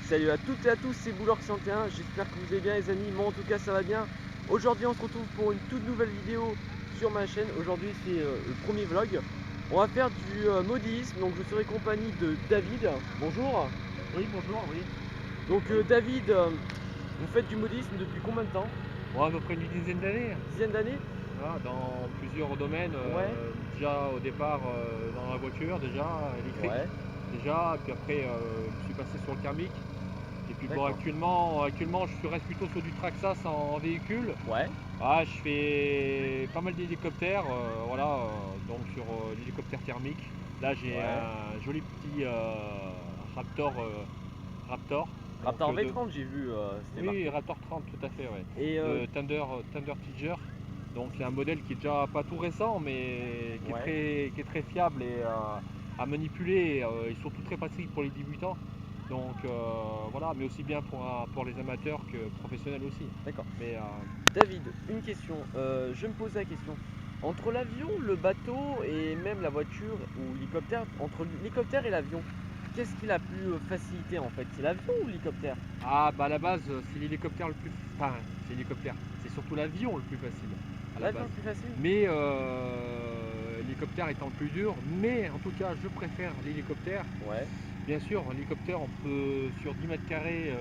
Salut à toutes et à tous, c'est Boulor61, j'espère que vous allez bien les amis, moi en tout cas ça va bien. Aujourd'hui on se retrouve pour une toute nouvelle vidéo sur ma chaîne. Aujourd'hui c'est le premier vlog. On va faire du modélisme, donc je serai compagnie de David. Bonjour. Oui, bonjour, oui. Donc David, vous faites du modélisme depuis combien de temps? Bon, à peu près une dizaine d'années. Dizaine d'années? Voilà, dans plusieurs domaines. Ouais. Déjà au départ dans la voiture, déjà électrique. Ouais. Déjà, puis après je suis passé sur le thermique. Et puis bon, D'accord. actuellement je reste plutôt sur du Traxas en véhicule. Ouais. Ah, je fais pas mal d'hélicoptères, voilà, donc sur l'hélicoptère thermique. Là j'ai Ouais. un joli petit Raptor. Raptor Donc, V30 j'ai vu, c'était oui, marqué. Raptor 30 tout à fait, ouais. Et De Thunder Tiger. Donc c'est un modèle qui est déjà pas tout récent mais qui, ouais. qui est très fiable et à manipuler et surtout très pratique pour les débutants. Donc voilà, mais aussi bien pour les amateurs que professionnels aussi. D'accord. Mais David, une question, je me pose la question. Entre l'avion, le bateau et même la voiture ou l'hélicoptère, entre l'hélicoptère et l'avion, qu'est-ce qui est la plus facilité en fait? C'est l'avion ou l'hélicoptère? ah bah à la base c'est l'hélicoptère le plus. Enfin c'est l'hélicoptère. C'est surtout l'avion le plus facile à la L'avion base. le plus facile? Mais l'hélicoptère étant le plus dur, mais en tout cas je préfère l'hélicoptère. Ouais. Bien sûr, en hélicoptère, on peut sur 10 mètres carrés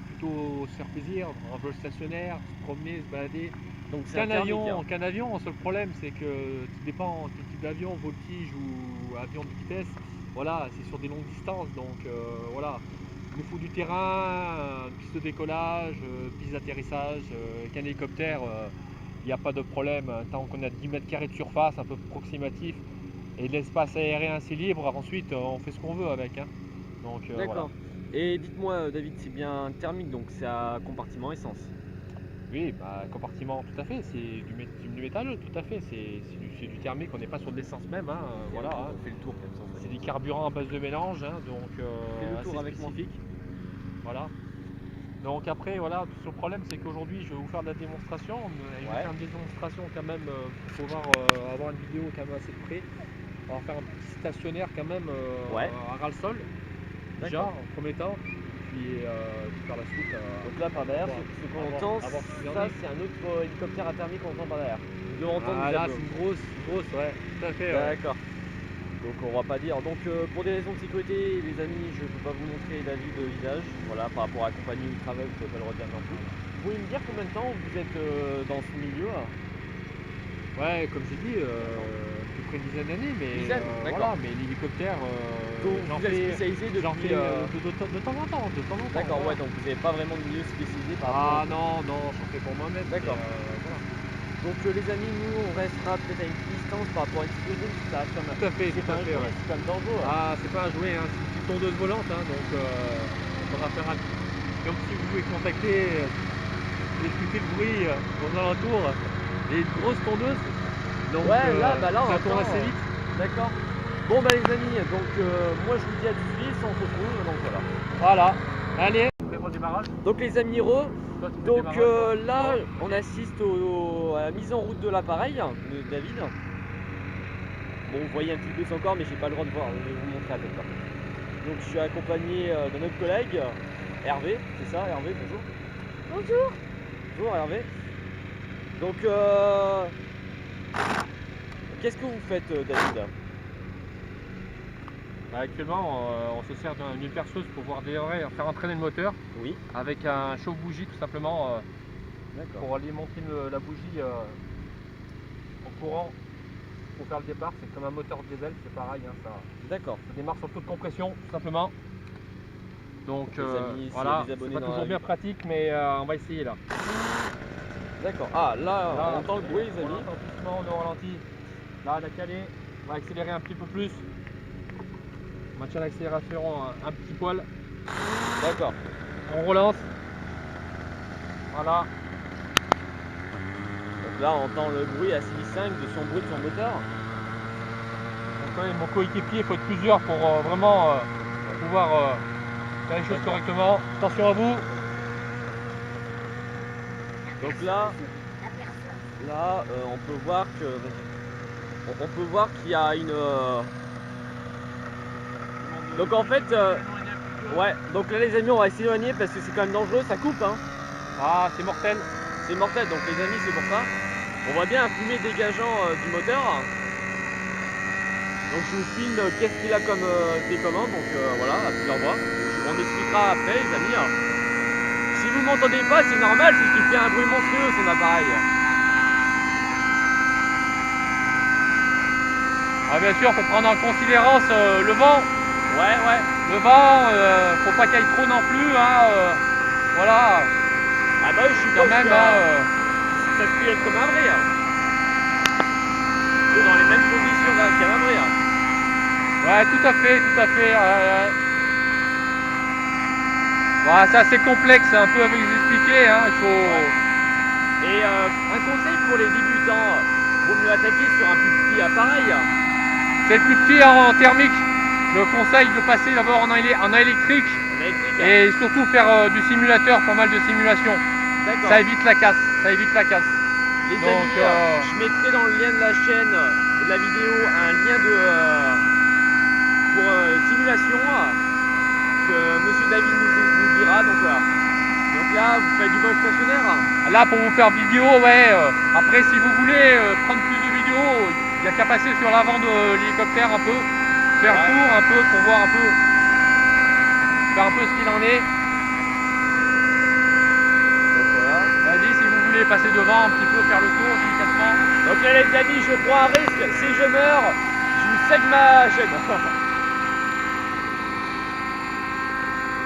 plutôt se faire plaisir, en vol stationnaire, se promener, se balader. Donc c'est un thermique, hein. Qu'un avion, seul problème, c'est que tout dépend du type d'avion, voltige ou avion de vitesse. Voilà, c'est sur des longues distances, donc voilà. Il nous faut du terrain, piste de décollage, piste d'atterrissage. Qu'un hélicoptère, il n'y a pas de problème. Tant qu'on a 10 mètres carrés de surface, un peu approximatif, et de l'espace aérien assez libre, ensuite on fait ce qu'on veut avec. Hein. Donc voilà. D'accord. Et dites-moi David, c'est bien thermique, donc c'est à compartiment essence? Oui, bah, compartiment, tout à fait, c'est du métal, tout à fait, c'est du thermique, on n'est pas sur de l'essence même, hein, voilà. Hein. On fait le tour comme ça. C'est des carburants à base de mélange, hein, donc Fais le assez tour avec moi. spécifique. Voilà. Donc après, voilà, tout le problème c'est qu'aujourd'hui je vais vous faire de la démonstration, je vais faire une démonstration quand même, pour pouvoir avoir une vidéo quand même assez près. On va faire un petit stationnaire quand même à ras le sol, déjà en premier temps. Puis par la suite. Donc là par derrière, ce qu'on entend, ça c'est un autre hélicoptère à thermique qu'on entend par derrière. Vous devez entendre ah là c'est une grosse, ouais, tout à fait. D'accord. Donc on va pas dire. Donc pour des raisons de sécurité, les amis, je ne peux pas vous montrer David de visage. Voilà, par rapport à la compagnie où il travaille, vous ne pouvez pas le redire non plus. Vous pouvez me dire combien de temps vous êtes dans ce milieu là? Ouais, comme j'ai dit, à peu près une dizaine d'années, mais voilà, mais l'hélicoptère, vous êtes spécialisé depuis de temps en temps, D'accord, voilà. ouais, donc vous n'avez pas vraiment de milieu spécialisé par rapport. Ah non, j'en fais pour moi-même. D'accord. Voilà. Donc les amis, nous on restera peut-être à une petite distance par rapport à une explosion, ça reste comme tout à fait, c'est pas un jouet, ouais. c'est comme dangereux. Ah, c'est pas un jouet, hein, c'est une petite tondeuse volante, hein, donc on pourra faire comme si vous pouvez contacter, écouter le bruit aux alentours, et une grosse tondeuse. Donc ouais, là ça on tourne assez vite. D'accord. Bon bah les amis, donc moi je vous dis à tout de suite, on se retrouve, donc voilà. Voilà, allez, on démarrage. Donc les amis donc là on assiste à la mise en route de l'appareil de David. Bon vous voyez un petit peu son corps mais j'ai pas le droit de voir, je vais vous montrer à peu près. Donc je suis accompagné d'un autre collègue, Hervé, c'est ça Hervé, bonjour. Bonjour. Bonjour Hervé. Donc qu'est-ce que vous faites David? Actuellement, on se sert d'une perceuse pour pouvoir faire entraîner le moteur. Oui. Avec un chauffe-bougie tout simplement pour alimenter la bougie en courant pour faire le départ. C'est comme un moteur diesel, c'est pareil. Hein, ça démarre sur taux de compression tout simplement. Donc amis, voilà, c'est pas toujours bien pratique, mais on va essayer là. D'accord. Ah là, on entend le bruit les amis. On entend doucement, on est au ralenti. Là, on a calé, on va accélérer un petit peu plus. On maintient l'accélération un petit poil. D'accord. On relance. Voilà. Donc là on entend le bruit à 6,5 de son bruit de son moteur. Donc, mon coéquipier, il faut être plusieurs pour vraiment pouvoir faire les choses correctement. Attention à vous. Donc là on peut voir qu'il y a une donc en fait Ouais, donc là les amis, on va s'éloigner parce que c'est quand même dangereux, ça coupe hein. Ah, c'est mortel. C'est mortel, donc les amis, c'est pour ça. On voit bien un fumée dégageant du moteur. Donc je vous filme qu'est-ce qu'il a comme télécommande, donc voilà, à plusieurs voix. On expliquera après les amis. Si vous m'entendez pas, c'est normal, c'est qu'il fait un bruit monstrueux son appareil. Ah, bien sûr, faut prendre en considérance le vent. Ouais, ouais. Le vent, faut pas qu'il y aille trop non plus, hein, voilà. Ah bah oui, je suppose Quand même, ça se pilote comme un vrai. C'est dans les mêmes conditions qu'un vrai. ouais, tout à fait, tout à fait. Voilà, c'est assez complexe, un peu à vous expliquer, hein, il faut... Ouais. Et un conseil pour les débutants, vaut mieux attaquer sur un plus petit appareil. C'est le plus petit en thermique. Je conseille de passer d'abord en électrique et surtout faire du simulateur, pas mal de simulations. Ça évite la casse, ça évite la casse. Les donc, amis, je mettrai dans le lien de la chaîne de la vidéo un lien pour simulation que monsieur David nous dira. Donc voilà. Donc là, vous faites du vol stationnaire. Là, pour vous faire vidéo, ouais. Après, si vous voulez prendre plus de vidéos, il n'y a qu'à passer sur l'avant de l'hélicoptère un peu, faire le tour un peu pour voir un peu, faire un peu ce qu'il en est. Donc voilà. Vas-y, si vous voulez passer devant un petit peu, faire le tour délicatement. Donc là, les amis, je prends un risque. Si je meurs, je vous saigne ma chaîne.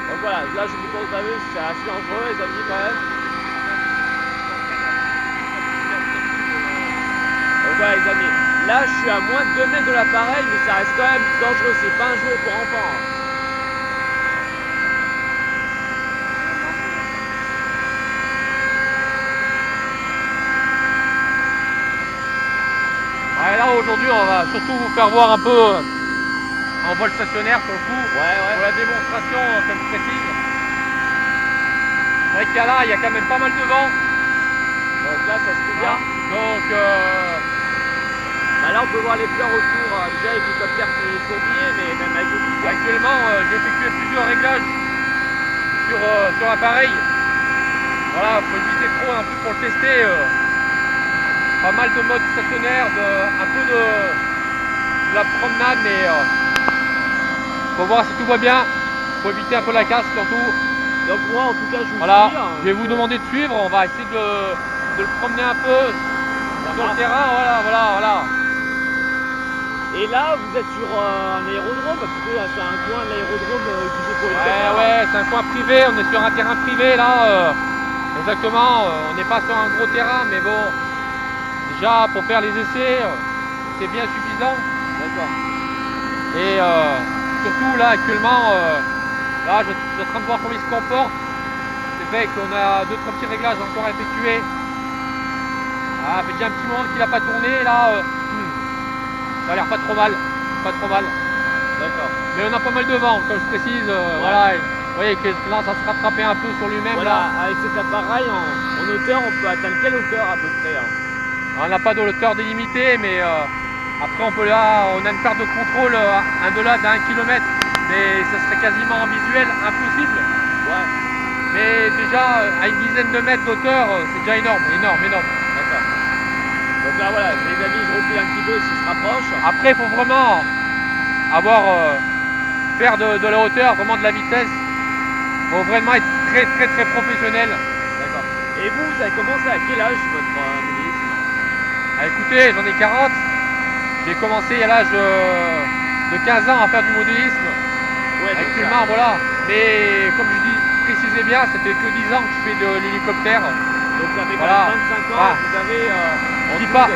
Donc voilà, là je vous pose pas vu, c'est assez dangereux les amis quand même. Donc voilà les amis, là je suis à moins de 2 mètres de l'appareil, mais ça reste quand même dangereux, c'est pas un jouet pour enfants. Ouais, là aujourd'hui on va surtout vous faire voir un peu en vol stationnaire pour le coup, pour la démonstration comme précise. C'est vrai qu'il y a là, il y a quand même pas mal de vent. Donc là ça se fait bien. Donc bah là on peut voir les fleurs autour, déjà avec l'hélicoptère qui est tourbillé, mais même avec le tout. Actuellement j'ai effectué plusieurs réglages sur l'appareil. Voilà, faut éviter trop un peu pour le tester. Pas mal de mode stationnaire, un peu de la promenade, mais faut voir si tout va bien. Faut éviter un peu la casse surtout. Donc moi en tout cas je vous voilà, suis. Je vais vous demander de suivre, on va essayer de le promener un peu sur le terrain, voilà. Et là vous êtes sur un aérodrome, parce que c'est un coin de l'aérodrome utilisé pour les ouais, c'est un coin privé, on est sur un terrain privé là, exactement, on n'est pas sur un gros terrain, mais bon, déjà pour faire les essais, c'est bien suffisant. D'accord. Et surtout là actuellement, là je suis en train de voir comment il se comporte. C'est vrai qu'on a 2-3 petits réglages encore à effectuer. Ah, ça fait déjà un petit moment qu'il n'a pas tourné là. Ça a l'air pas trop mal. Pas trop mal. D'accord. Mais on a pas mal de vent, comme je précise. Voilà. Vous voyez que là ça se rattrapait un peu sur lui-même. Voilà, là. avec cet appareil en hauteur, on peut atteindre quelle hauteur à peu près On n'a pas de hauteur délimitée, mais après on peut là, on a une perte de contrôle au-delà d'1 km, mais ça serait quasiment en visuel impossible. Ouais. Mais déjà à une dizaine de mètres d'hauteur, c'est déjà énorme. D'accord. Donc là voilà, les amis, je recule un petit peu s'ils se rapprochent. Après il faut vraiment faire de la hauteur, vraiment de la vitesse. Il faut vraiment être très professionnel. D'accord. Et vous avez commencé à quel âge votre modélisme? Ah, écoutez, j'en ai 40. J'ai commencé à l'âge de 15 ans à faire du modélisme. Ouais, actuellement, voilà. Mais comme je dis, précisez bien, ça fait que 10 ans que je fais de l'hélicoptère. Donc ça fait quand même 25 ans, vous avez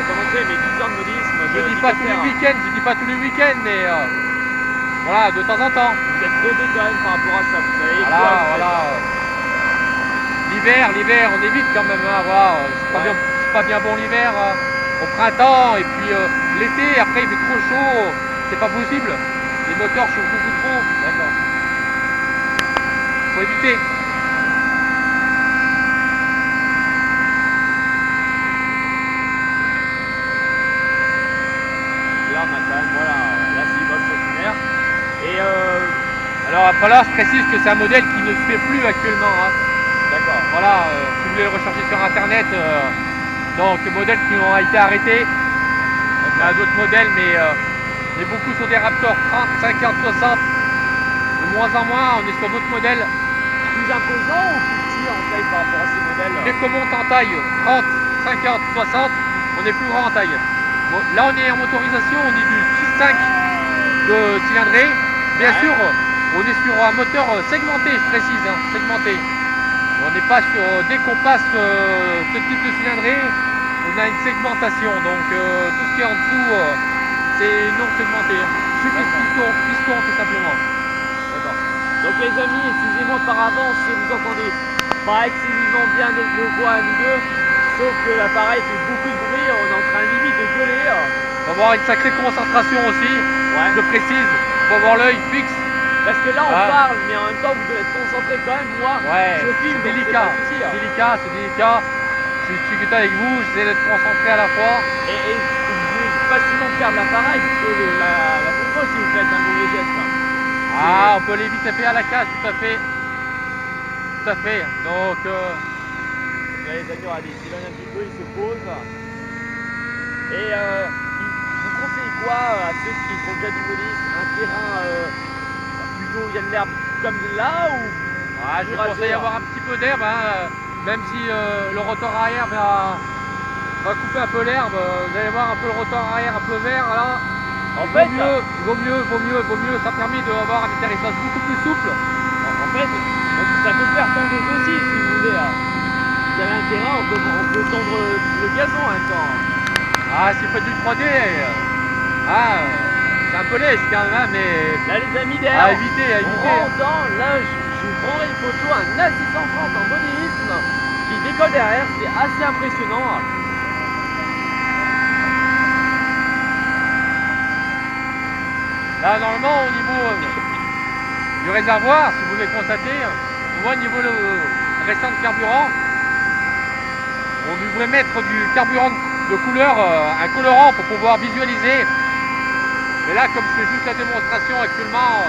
commencé, mais 10 ans de modélisme. Je dis pas tous les week-ends, mais voilà, de temps en temps. Vous êtes rodé quand même par rapport à ça, vous savez voilà. L'hiver, on évite quand même, hein, voilà. C'est pas bien bon l'hiver, au printemps, et puis l'été, après il fait trop chaud, c'est pas possible. Les moteurs chauffent beaucoup trop. D'accord. Faut éviter. Là on a quand même, voilà, là c'est du vol stationnaire. Et alors Alors après là, je précise que c'est un modèle qui ne se fait plus actuellement. Hein. D'accord. Voilà, si vous voulez le rechercher sur internet, donc modèles qui ont été arrêtés. Il y a d'autres modèles, mais on est beaucoup sur des Raptor 30, 50, 60. De moins en moins, on est sur d'autres modèles. Plus imposant ou plus petit en taille par rapport à ces modèles? Dès qu'on monte en taille 30, 50, 60, on est plus grand en taille. Bon, là, on est en motorisation, on est du 6.5 de cylindrée. Bien sûr, on est sur un moteur segmenté, je précise, hein, segmenté. On n'est pas sur. Dès qu'on passe ce type de cylindrée, on a une segmentation. Donc tout ce qui est en dessous, c'est non segmenté. Piston tout simplement. D'accord. Donc les amis, excusez-moi par avance si vous entendez pas excessivement bien nos voix à nous deux, sauf que l'appareil fait beaucoup de bruit, on est en train limite de gueuler. Il faut avoir une sacrée concentration aussi, je précise, il faut avoir l'œil fixe. Parce que là on parle, mais en même temps vous devez être concentré quand même, moi je filme, c'est délicat, c'est délicat. Je suis discuté avec vous, j'essaie d'être concentré à la fois. Et vous pouvez facilement perdre l'appareil, parce que la photo si vous faites un mauvais geste. On peut aller vite fait à la cage, tout à fait. Tout à fait. Donc là les amis, regardez, il s'éloigne un petit peu, il se pose. Et vous conseillez quoi à ceux qui font déjà du bonus? Un terrain plutôt où il y a de l'herbe comme là ou je conseille d'avoir un petit peu d'herbe, hein, même si le rotor arrière va couper un peu l'herbe. Vous allez voir un peu le rotor arrière un peu vert là. En fait, il vaut mieux, ça permet d'avoir un atterrissage beaucoup plus souple. En fait, ça peut faire tondeuse aussi si vous voulez. Vous avez un terrain, on peut tendre le gazon en même temps. Si vous faites du 3D, c'est un peu léger quand même, mais là les amis derrière, à éviter. Là je vous prendrai une photo, un A630 en modélisme qui décolle derrière, c'est assez impressionnant. Là, normalement, au niveau du réservoir, si vous voulez constater, on voit au niveau le restant de carburant, on devrait mettre du carburant de couleur, un colorant pour pouvoir visualiser. Mais là, comme je fais juste la démonstration actuellement.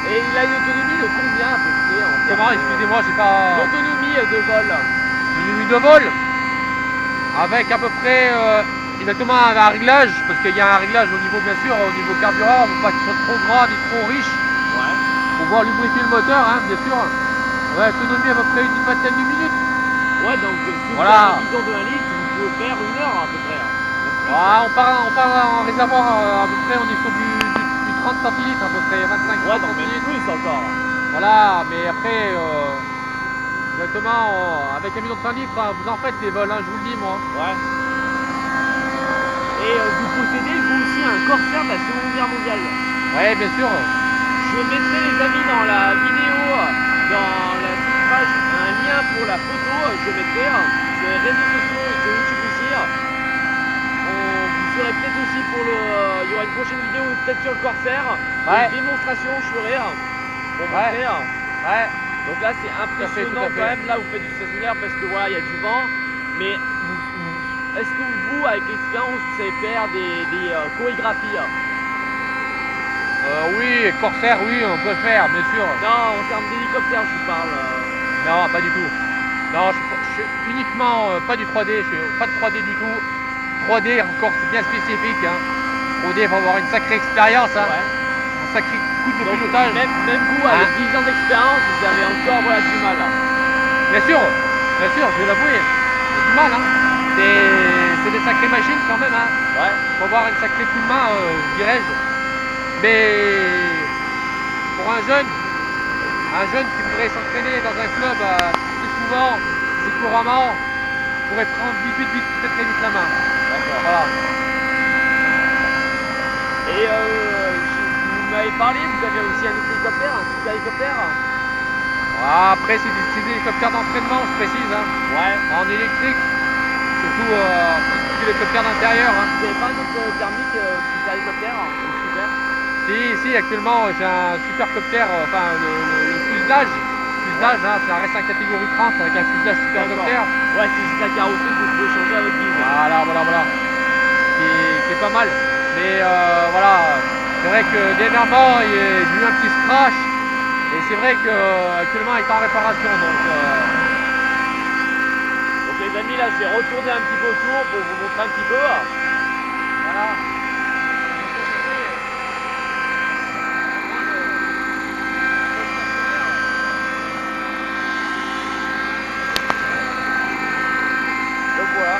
Et il a une autonomie de combien à peu près? Comment, excusez-moi, j'ai pas. L'autonomie de vol. L'autonomie de vol, avec à peu près. Exactement un réglage, parce qu'il y a un réglage au niveau, bien sûr, au niveau carburant, on ne veut pas qu'il soit trop gras ni trop riche. Pour pouvoir lubrifier le moteur, hein, bien sûr. Autonomie à peu près une vingtaine de minutes. Donc si vous avez un bidon de 1 litre, vous pouvez faire 1 heure à peu près. On part en réservoir à peu près, on est sur du 30 centilitres à peu près, 25 centilitres. Plus encore. Voilà, mais après, exactement, avec un bidon de 5 litres, vous en faites des vols, hein, je vous le dis moi. Et vous possédez vous aussi un Corsair de la Seconde Guerre mondiale. Oui, bien sûr. Je mettrai les amis dans la vidéo, dans la petite page, un lien pour la photo. Je mettrai sur les réseaux sociaux et sur YouTube aussi. Vous serez peut-être aussi pour le. Il y aura une prochaine vidéo peut-être sur le Corsair. Une démonstration, je ferai pour montrer. Donc là c'est impressionnant quand même. Là vous faites du stationnaire parce que voilà, il y a du vent. Mais est-ce que vous, avec l'expérience, vous savez faire des chorégraphies? Oui, Corsair, oui, on peut le faire, bien sûr. Non, en termes d'hélicoptère, je vous parle. Non, pas du tout. Non, je suis uniquement pas du 3D, je fais pas de 3D du tout. 3D, encore, c'est bien spécifique. 3D, il faut avoir une sacrée expérience, un sacré coup de pilotage. Même vous, avec 10 ans d'expérience, vous avez encore du mal. Bien sûr, je vais l'avouer, j'ai du mal. C'est des sacrées machines quand même. Faut avoir une sacrée coup de main, dirais-je. Mais pour un jeune qui voudrait s'entraîner dans un club plus souvent, plus couramment, pourrait prendre très vite la main. D'accord. Voilà. Et vous m'avez parlé, vous avez aussi un autre hélicoptère, un super hélicoptère? Après c'est des hélicoptères d'entraînement, je précise. En électrique, surtout l'hélicoptère d'intérieur. Vous n'avez pas un autre thermique super hélicoptère? Super. Si, actuellement j'ai un supercoptère, le fuselage, ça reste en catégorie 30 avec un fuselage supercoptère. C'est juste la carrosserie que vous pouvez changer avec guise. Voilà. Qui est pas mal. Mais c'est vrai que dernièrement il y a eu un petit crash Et c'est vrai qu'actuellement il est en réparation. Donc les amis, là, je vais retourner un petit peu autour pour vous montrer un petit peu. Voilà. Donc voilà.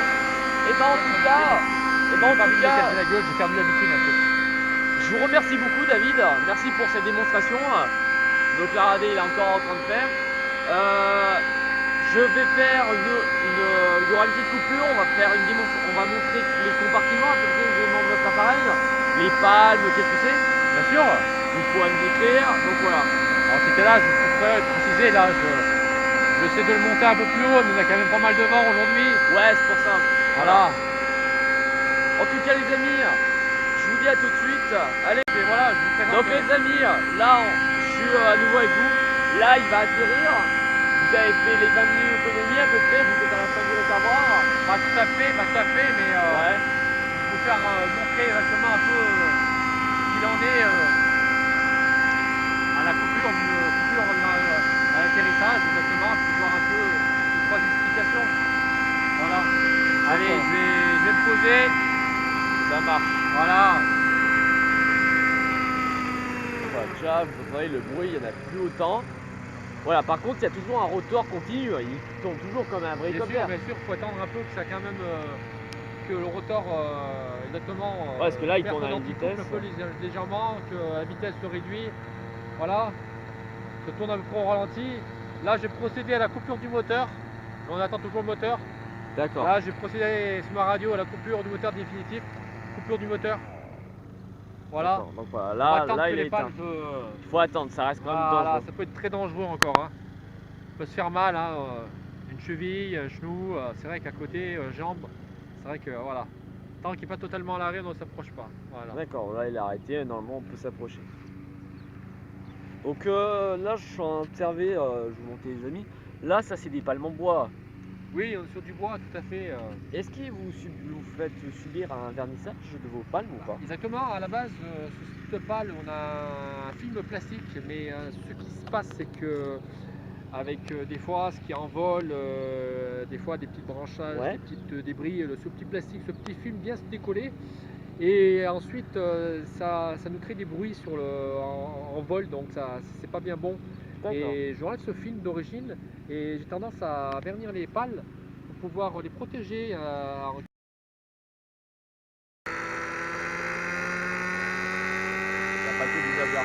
Et ben en tout cas, La gueule, j'ai perdu l'habitude un peu. je vous remercie beaucoup David, merci pour cette démonstration. Donc la radé il est encore en train de faire. Je vais faire il y aura une petite coupure, on va faire une démonstration, on va montrer les compartiments à peu près éléments de notre appareil, les palmes, qu'est-ce que c'est. Bien sûr. Vous pouvez me décrire, donc voilà. En ces cas-là, je pourrais préciser, là, je vais essayer de le monter un peu plus haut, mais il y a quand même pas mal de vent aujourd'hui. Ouais, c'est pour ça. Voilà. En tout cas les amis, je vous dis à tout de suite. Allez. Et voilà, je vous présente. Donc les amis, là je suis à nouveau avec vous. Là il va atterrir. Vous avez fait les 20 minutes d'autonomie à peu près, vous êtes à la fin du réservoir. Pas tout à fait, mais Ouais. je vais vous faire montrer exactement un peu ce qu'il en est à la coupure à l'atterrissage, exactement, puis voir un peu les 3 explications. Voilà. Allez, je vais me poser. Ça marche. Voilà. Voilà, déjà, vous voyez le bruit, il n'y en a plus autant. Voilà, par contre, il y a toujours un rotor continu, il tourne toujours comme un vrai hélicoptère. Bien sûr, il faut attendre un peu que ça quand même que le rotor exactement. Ouais, parce que là, il tourne à une couple vitesse. un peu légèrement, que la vitesse se réduit. Voilà. Ça tourne un peu au ralenti. Là, j'ai procédé à la coupure du moteur. On attend toujours le moteur. D'accord. Là, j'ai procédé sur ma radio à la coupure du moteur définitif. Coupure du moteur. Voilà. Donc voilà, là il est éteint. Il faut attendre, ça reste quand même dangereux. Ça peut être très dangereux encore. Hein. Ça peut se faire mal. Hein. Une cheville, un genou. C'est vrai qu'à côté, jambe. C'est vrai que voilà. Tant qu'il n'est pas totalement à l'arrêt, on ne s'approche pas. Voilà. D'accord, là il est arrêté, normalement on peut s'approcher. Donc là je suis en observé, je vais vous montrer les amis. Là ça c'est des palmes en bois. Oui, on est sur du bois, tout à fait. Est-ce que vous faites subir un vernissage de vos palmes ou pas? Exactement, à la base, sur ce type de pale, on a un film plastique, mais ce qui se passe, c'est que avec des fois ce qui envole, des fois des petites branchages, Ouais. des petits débris, ce petit plastique, ce petit film vient se décoller. Et ensuite, ça nous crée des bruits en vol, donc c'est pas bien bon. Et je enlève ce film d'origine et j'ai tendance à vernir les pales pour pouvoir les protéger. Il n'y a pas que du blabla.